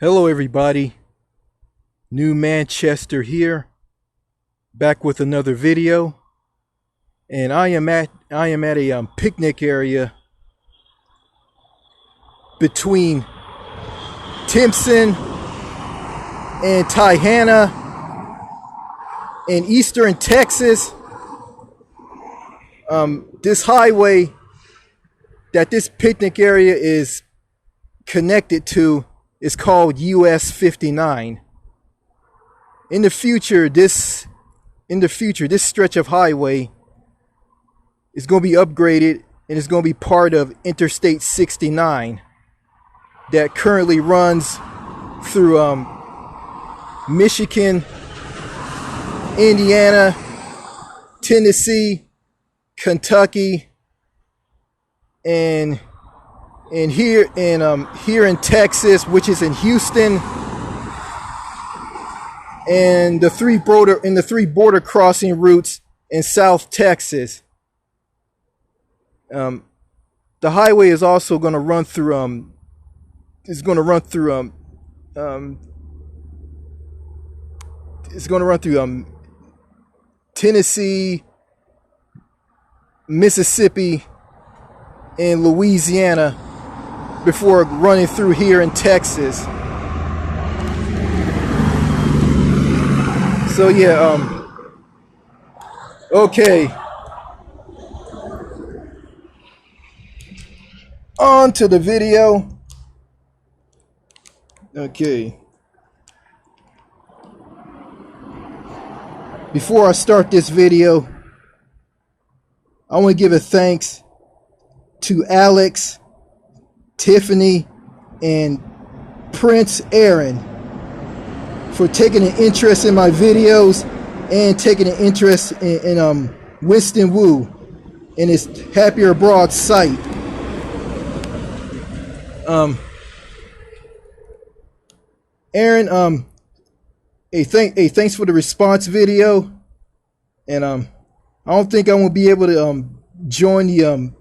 Hello everybody, New Manchester here, back with another video, and I am at a picnic area between Timpson and Tyhanna in eastern Texas. This highway that this picnic area is connected to is called US 59. In the future, this stretch of highway is going to be upgraded and is going to be part of Interstate 69 that currently runs through Michigan, Indiana, Tennessee, Kentucky, and here in Texas, which is in Houston, and the three border crossing routes in South Texas. The highway is also going to run through Tennessee, Mississippi, and Louisiana before running through here in Texas. So yeah, okay. On to the video. Okay. Before I start this video, I want to give a thanks to Alex, Tiffany, and Prince Aaron for taking an interest in my videos and taking an interest in Winston Wu and his Happier Abroad site. Aaron, thanks for the response video, and I don't think I won't be able to join the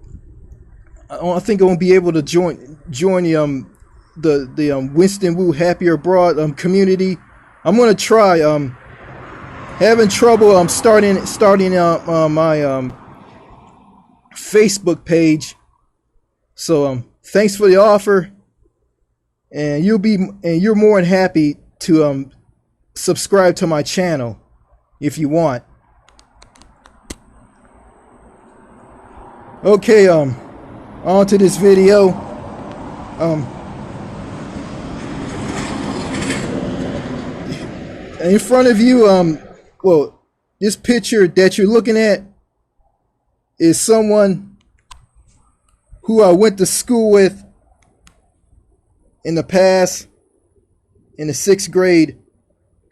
I don't think I won't be able to join the Winston Wu Happier Abroad community. I'm gonna try. Having trouble starting my Facebook page. So thanks for the offer, and you're more than happy to subscribe to my channel if you want. Okay, on to this video. In front of you, well, this picture that you're looking at is someone who I went to school with in the past, in the 6th grade.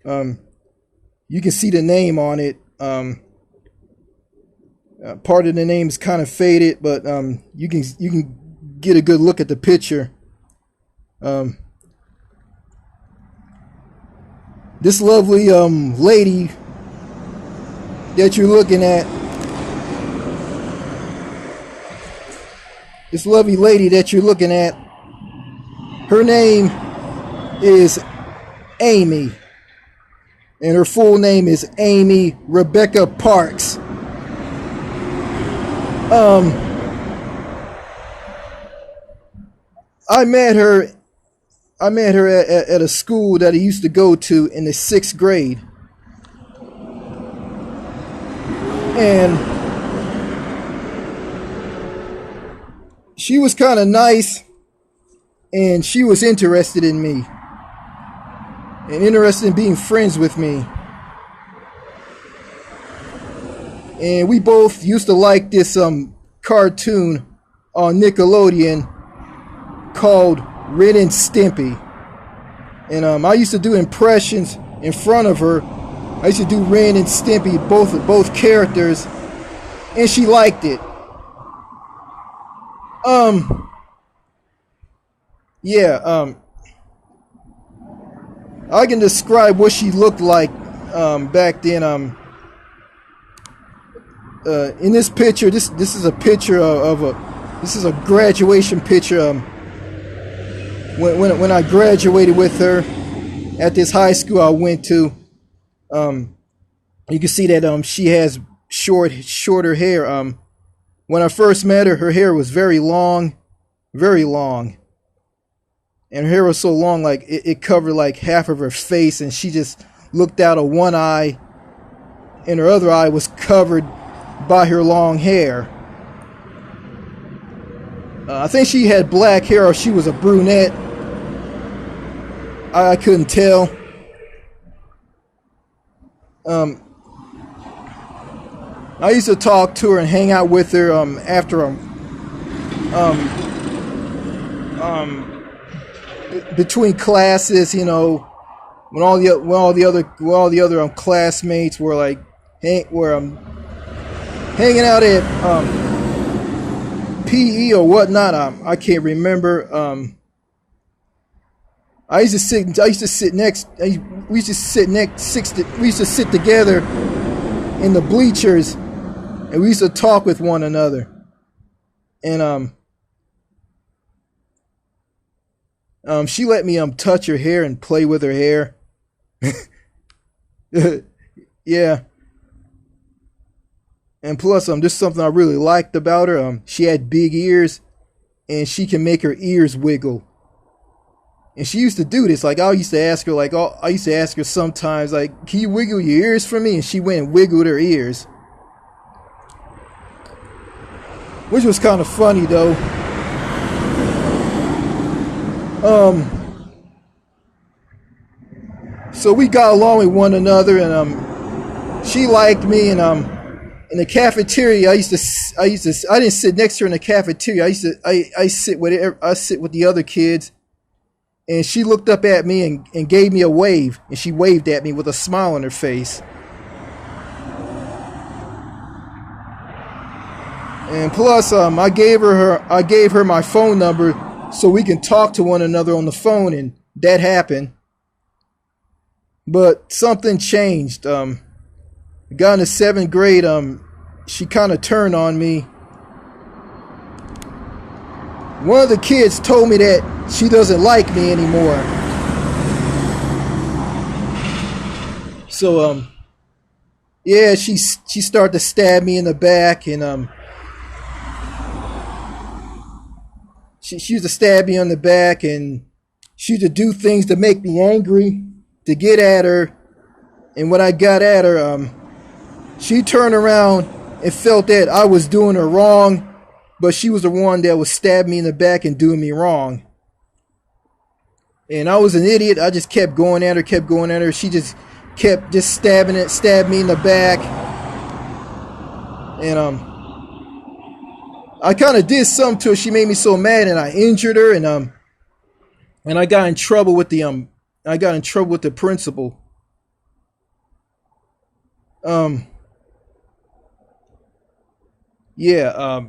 You can see the name on it. Part of the name is kind of faded, but you can get a good look at the picture. This lovely lady that you're looking at, her name is Amy, and her full name is Amy Rebecca Parks. I met her at a school that I used to go to in the 6th grade. And she was kind of nice, and she was interested in me and interested in being friends with me. And we both used to like this cartoon on Nickelodeon called Ren and Stimpy. And I used to do impressions in front of her. I used to do Ren and Stimpy, both characters, and she liked it. I can describe what she looked like back then. In this picture, this is a picture of a graduation picture when I graduated with her at this high school I went to, you can see that she has shorter hair. When I first met her, her hair was very long, and her hair was so long like it covered like half of her face, and she just looked out of one eye, and her other eye was covered by her long hair. I think she had black hair or she was a brunette. I couldn't tell. I used to talk to her and hang out with her after between classes, you know, when all the other classmates were like hanging out at PE or whatnot. I can't remember. We used to sit together in the bleachers, and we used to talk with one another. And she let me touch her hair and play with her hair. Yeah. And plus, there's something I really liked about her. She had big ears, and she can make her ears wiggle. And she used to do this. Like, I used to ask her sometimes, like, can you wiggle your ears for me? And she went and wiggled her ears. Which was kind of funny, though. So we got along with one another, and she liked me, and in the cafeteria, I didn't sit next to her in the cafeteria. I sit with the other kids. And she looked up at me and gave me a wave. And she waved at me with a smile on her face. And plus, I gave her my phone number so we can talk to one another on the phone, and that happened. But something changed. Got into 7th grade. She kind of turned on me. One of the kids told me that she doesn't like me anymore. So, yeah, she started to stab me in the back, and she used to stab me on the back, and she used to do things to make me angry, to get at her. And when I got at her, she turned around and felt that I was doing her wrong, but she was the one that was stabbing me in the back and doing me wrong. And I was an idiot. I just kept going at her. She just kept stabbing me in the back. And I kind of did something to her. She made me so mad, and I injured her, and I got in trouble with the principal. Yeah,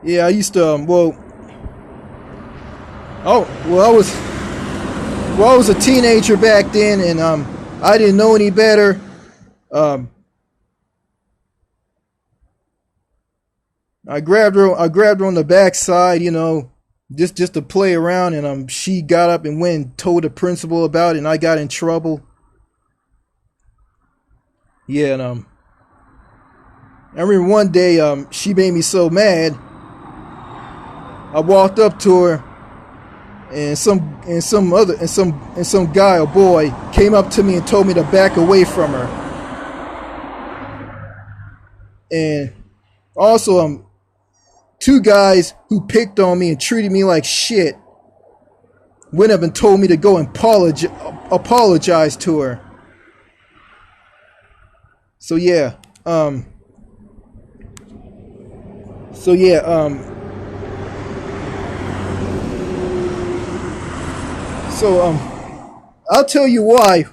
I used to, I was a teenager back then, and I didn't know any better. I grabbed her on the backside, you know, just to play around, and she got up and went and told the principal about it, and I got in trouble. Yeah, and I remember one day she made me so mad. I walked up to her, and some guy or boy came up to me and told me to back away from her. And also, 2 guys who picked on me and treated me like shit went up and told me to go and apologize to her. So yeah, I'll tell you why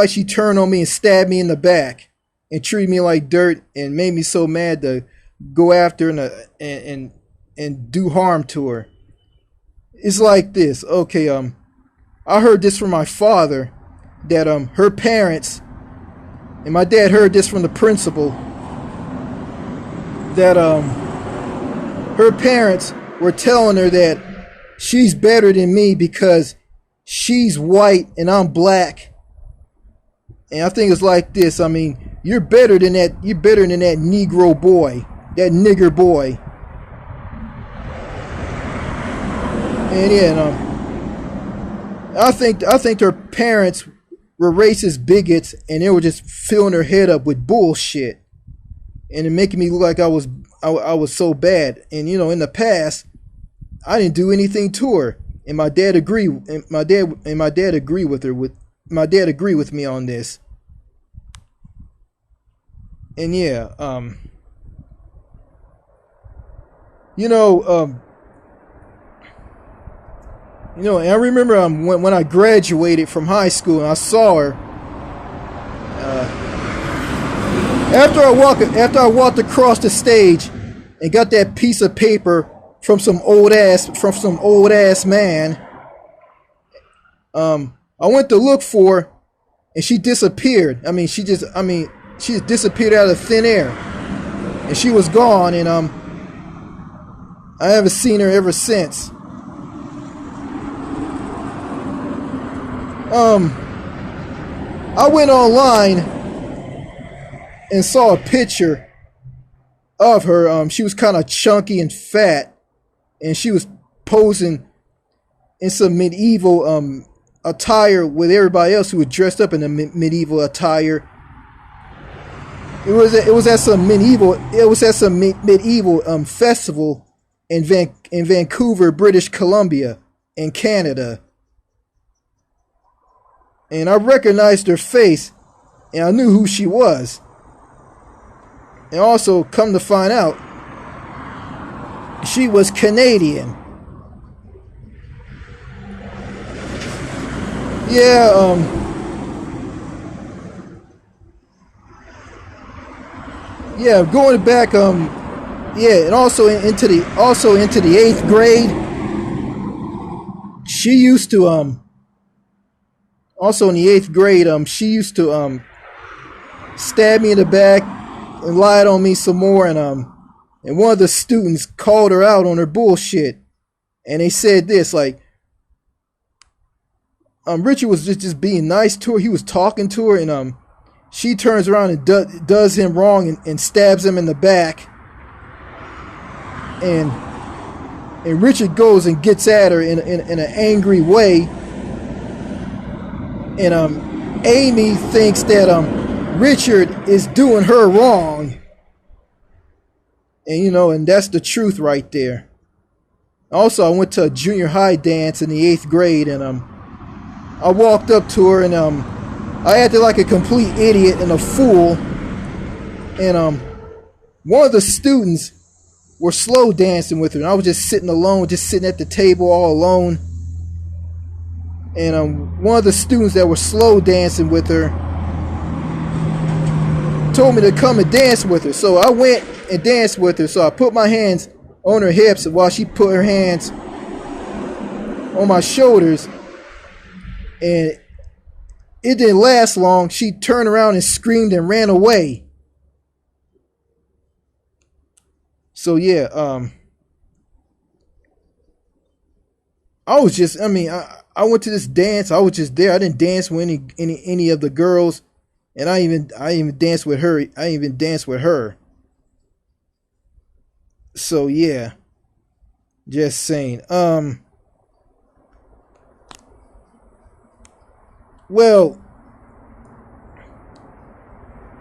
she turned on me and stabbed me in the back and treated me like dirt and made me so mad to go after her and do harm to her. It's like this. Okay, I heard this from my father that her parents, and my dad heard this from the principal, that her parents were telling her that she's better than me because she's white and I'm black. And I think it's like this. I mean, you're better than that. You're better than that Negro boy, that nigger boy. And yeah, I think their parents were racist bigots, and they were just filling their head up with bullshit, and it making me look like I was so bad. And you know, in the past, I didn't do anything to her, and my dad agreed. And my dad agreed with her. My dad agreed with me on this. And yeah, and I remember when I graduated from high school and I saw her. After I walked across the stage and got that piece of paper from some old ass man, I went to look for her, and she disappeared. She just disappeared out of thin air, and she was gone. And I haven't seen her ever since. I went online and saw a picture of her. She was kind of chunky and fat, and she was posing in some medieval attire with everybody else who was dressed up in the medieval attire. It was at some medieval festival in Vancouver, British Columbia, in Canada. And I recognized her face, and I knew who she was. And also, come to find out, she was Canadian. Yeah, going back, and also into the 8th grade, she used to, also in the 8th grade, she used to stab me in the back and lied on me some more, and one of the students called her out on her bullshit, and they said this, like, Richard was just being nice to her. He was talking to her, and she turns around and does him wrong and stabs him in the back, and Richard goes and gets at her in an angry way. And Amy thinks that Richard is doing her wrong. And and that's the truth right there. Also, I went to a junior high dance in the 8th grade, and I walked up to her, and I acted like a complete idiot and a fool. And one of the students were slow dancing with her, and I was just sitting alone, just sitting at the table all alone. And one of the students that were slow dancing with her told me to come and dance with her. So I went and danced with her. So I put my hands on her hips while she put her hands on my shoulders. And it didn't last long. She turned around and screamed and ran away. So yeah, I was just, I went to this dance. I was just there. I didn't dance with any of the girls, and I even danced with her. I even danced with her. So yeah, just saying. Well,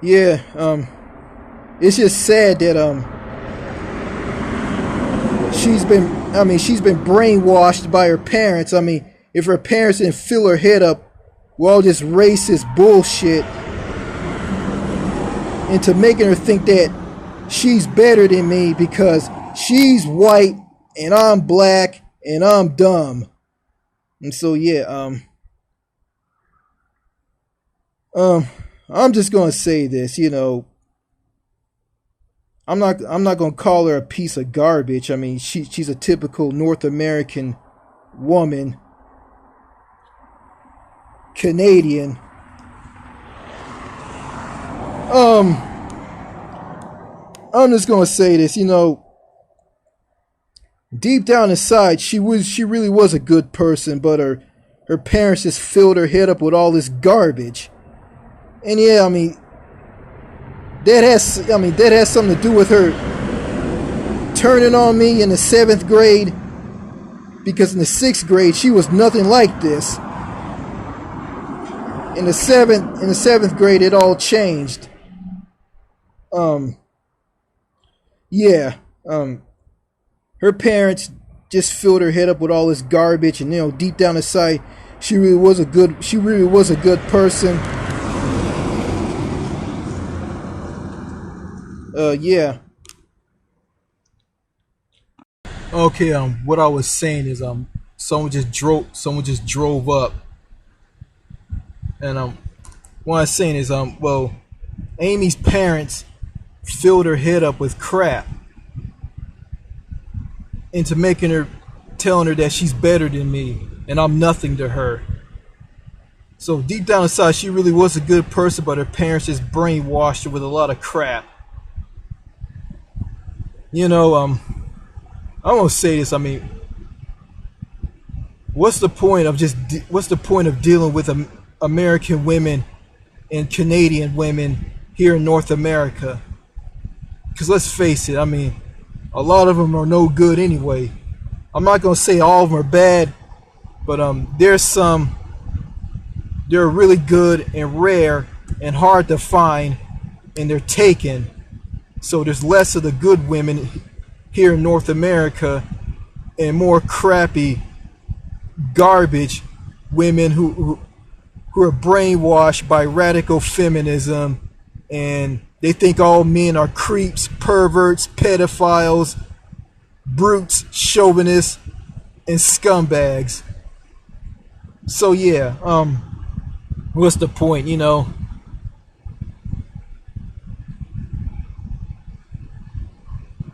yeah. It's just sad that she's been brainwashed by her parents. If her parents didn't fill her head up with all this racist bullshit into making her think that she's better than me because she's white and I'm black and I'm dumb. And so yeah, I'm just gonna say this, I'm not gonna call her a piece of garbage. She's a typical North American woman, Canadian. I'm just gonna say this, deep down inside, she really was a good person, but her parents just filled her head up with all this garbage. And yeah, I mean, that has something to do with her turning on me in the 7th grade, because in the 6th grade she was nothing like this. In the 7th grade it all changed. Yeah, her parents just filled her head up with all this garbage, and deep down inside she really was a good person. Yeah. Okay, what I was saying is someone just drove up, and what I was saying is well, Amy's parents filled her head up with crap into telling her that she's better than me and I'm nothing to her. So deep down inside she really was a good person, but her parents just brainwashed her with a lot of crap. I'm gonna say this. I mean, what's the point of dealing with American women and Canadian women here in North America? Because let's face it, I mean, a lot of them are no good anyway. I'm not gonna say all of them are bad, but they're really good and rare and hard to find, and they're taken. So there's less of the good women here in North America and more crappy garbage women who are brainwashed by radical feminism, and they think all men are creeps, perverts, pedophiles, brutes, chauvinists, and scumbags. So yeah, what's the point,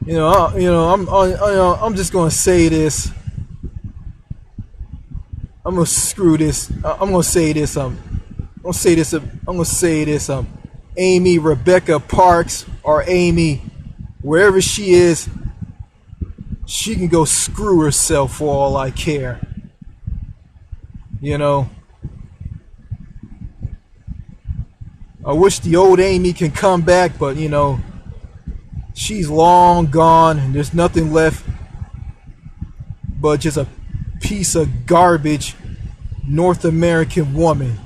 I'm just gonna say this. I'm gonna screw this. I'm gonna say this. I'm gonna say this. Amy Rebecca Parks, or Amy, wherever she is, she can go screw herself for all I care. I wish the old Amy can come back, but she's long gone, and there's nothing left but just a piece of garbage North American woman.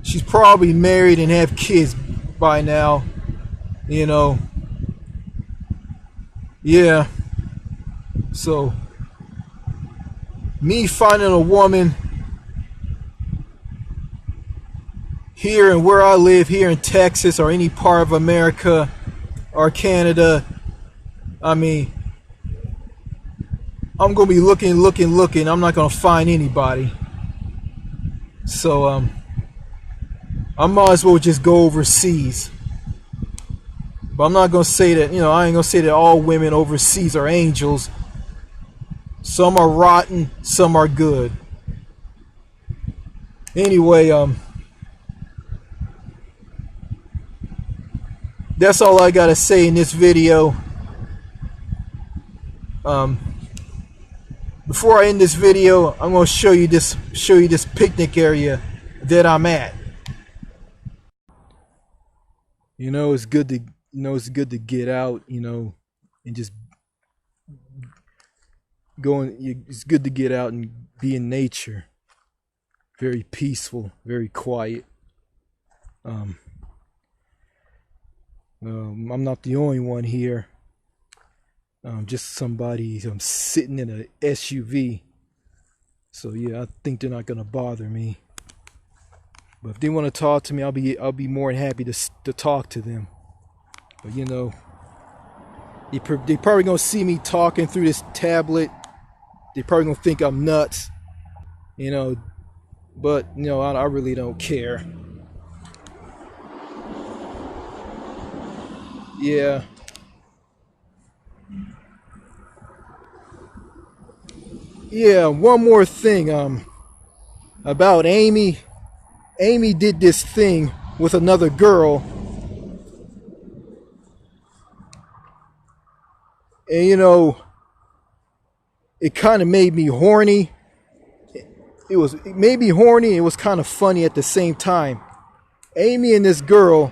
She's probably married and have kids by now, Yeah. So, me finding a woman here and where I live, here in Texas or any part of America or Canada, I mean, I'm gonna be looking. I'm not gonna find anybody. So I might as well just go overseas. But I'm not gonna say that. I ain't gonna say that all women overseas are angels. Some are rotten, some are good. Anyway, that's all I gotta say in this video. Before I end this video, I'm gonna show you this picnic area that I'm at. It's good to get out, and just it's good to get out and be in nature. Very peaceful, very quiet. I'm not the only one here. Just somebody. I'm sitting in a SUV, so yeah, I think they're not gonna bother me. But if they want to talk to me, I'll be more than happy to talk to them. But they probably gonna see me talking through this tablet. They probably gonna think I'm nuts, But I really don't care. Yeah. Yeah, one more thing about Amy. Amy did this thing with another girl. And it kind of made me horny. It made me horny. It was kind of funny at the same time. Amy and this girl,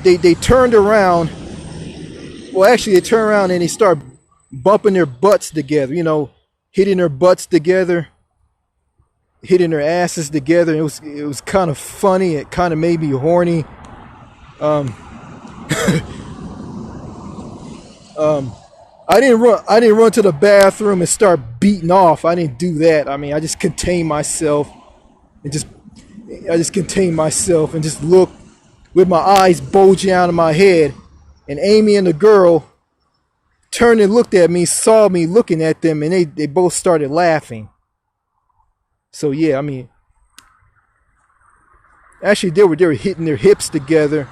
they turned around. Well, actually, they turned around and they started bumping their butts together. You know, hitting their butts together, hitting their asses together. It was kind of funny. It kind of made me horny. I didn't run to the bathroom and start beating off. I didn't do that. I mean, I just contained myself and just looked with my eyes bulging out of my head. And Amy and the girl turned and looked at me, saw me looking at them, and they both started laughing. So yeah, I mean, actually they were hitting their hips together,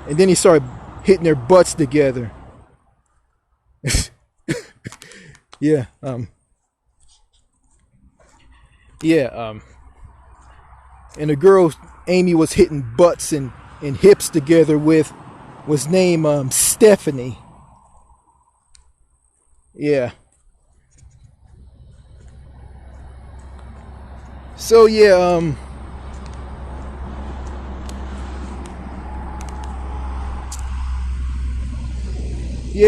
and then he started hitting their butts together. Yeah, and the girl Amy was hitting butts and hips together with was named Stephanie. Yeah. So yeah,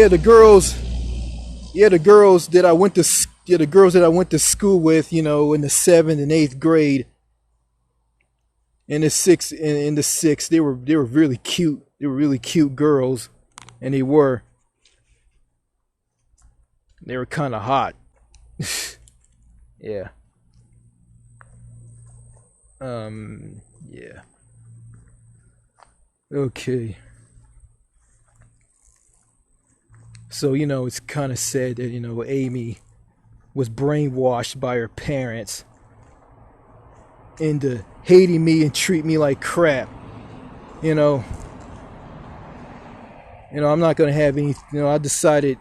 the girls that I went to school with, you know, in the 7th and 8th grade, in the sixth, they were really cute. They were really cute girls, and they were kind of hot. Yeah. Yeah. Okay. So, you know, it's kind of sad that, you know, Amy was brainwashed by her parents into hating me and treat me like crap. You know, I'm not going to have any, you know, I decided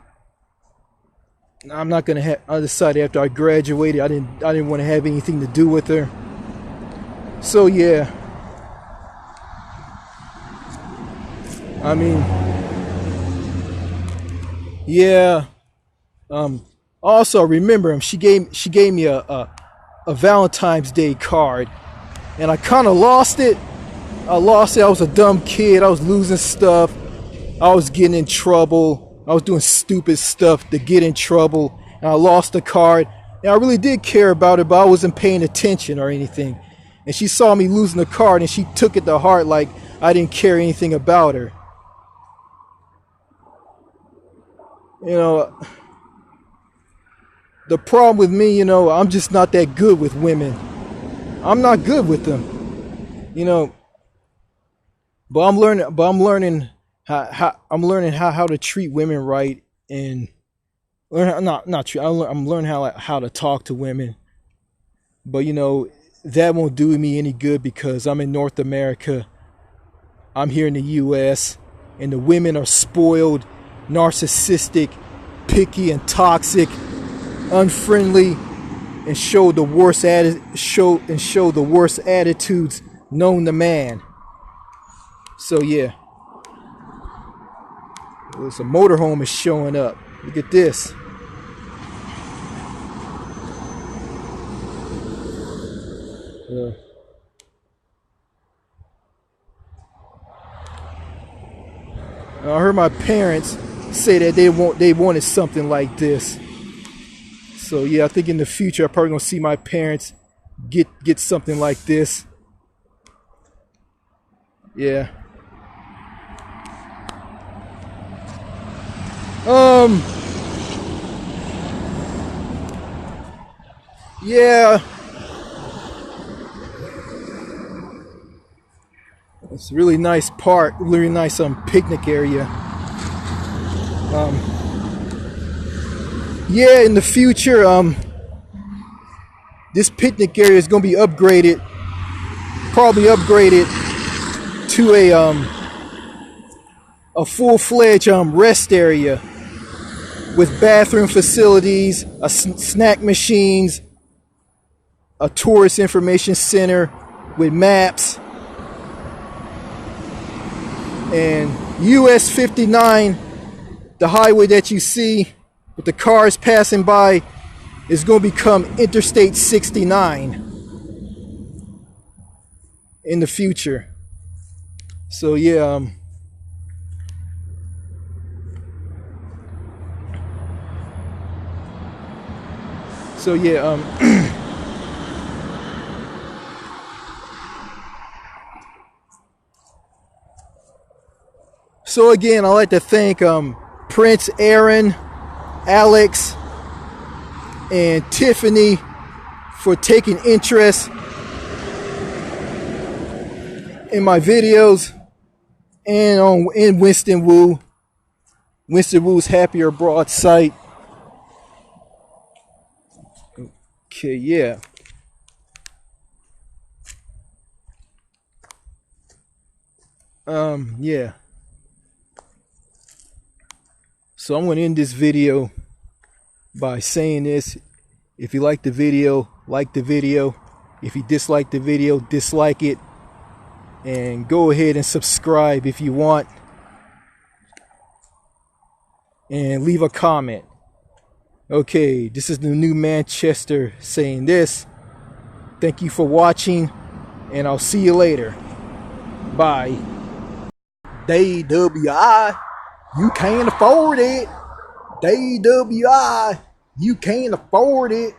after I graduated, I didn't want to have anything to do with her. So, yeah. I mean, yeah. Also, remember, she gave me a Valentine's Day card, and I kind of lost it. I was a dumb kid. I was losing stuff. I was getting in trouble. I was doing stupid stuff to get in trouble, and I lost the card. And I really did care about her, but I wasn't paying attention or anything. And she saw me losing the card, and she took it to heart like I didn't care anything about her. You know, the problem with me, you know, I'm just not that good with women. I'm not good with them, you know. But I'm learning how to treat women right, and I'm learning how to talk to women. But you know, that won't do me any good because I'm in North America. I'm here in the U.S. and the women are spoiled, narcissistic, picky, and toxic, unfriendly, and show the worst attitudes known to man. So yeah, it's a motorhome is showing up. Look at this. I heard my parents say that they wanted something like this. So yeah, I think in the future I'm probably gonna see my parents get something like this. Yeah. Yeah. It's a really nice park, really nice picnic area. Yeah, in the future, this picnic area is gonna be upgraded, probably upgraded to a full-fledged rest area with bathroom facilities, snack machines, a tourist information center with maps, and US 59, the highway that you see but the cars passing by is going to become Interstate 69 in the future. So yeah, so again, I'd like to thank Prince, Aaron, Alex, and Tiffany for taking interest in my videos and in Winston Woo's Happier Abroad site. Okay, yeah. Yeah. So I'm going to end this video by saying this. If you like the video, like the video. If you dislike the video, dislike it. And go ahead and subscribe if you want. And leave a comment. Okay, this is the New Manchester saying this. Thank you for watching, and I'll see you later. Bye. DWI, you can't afford it. DWI, you can't afford it.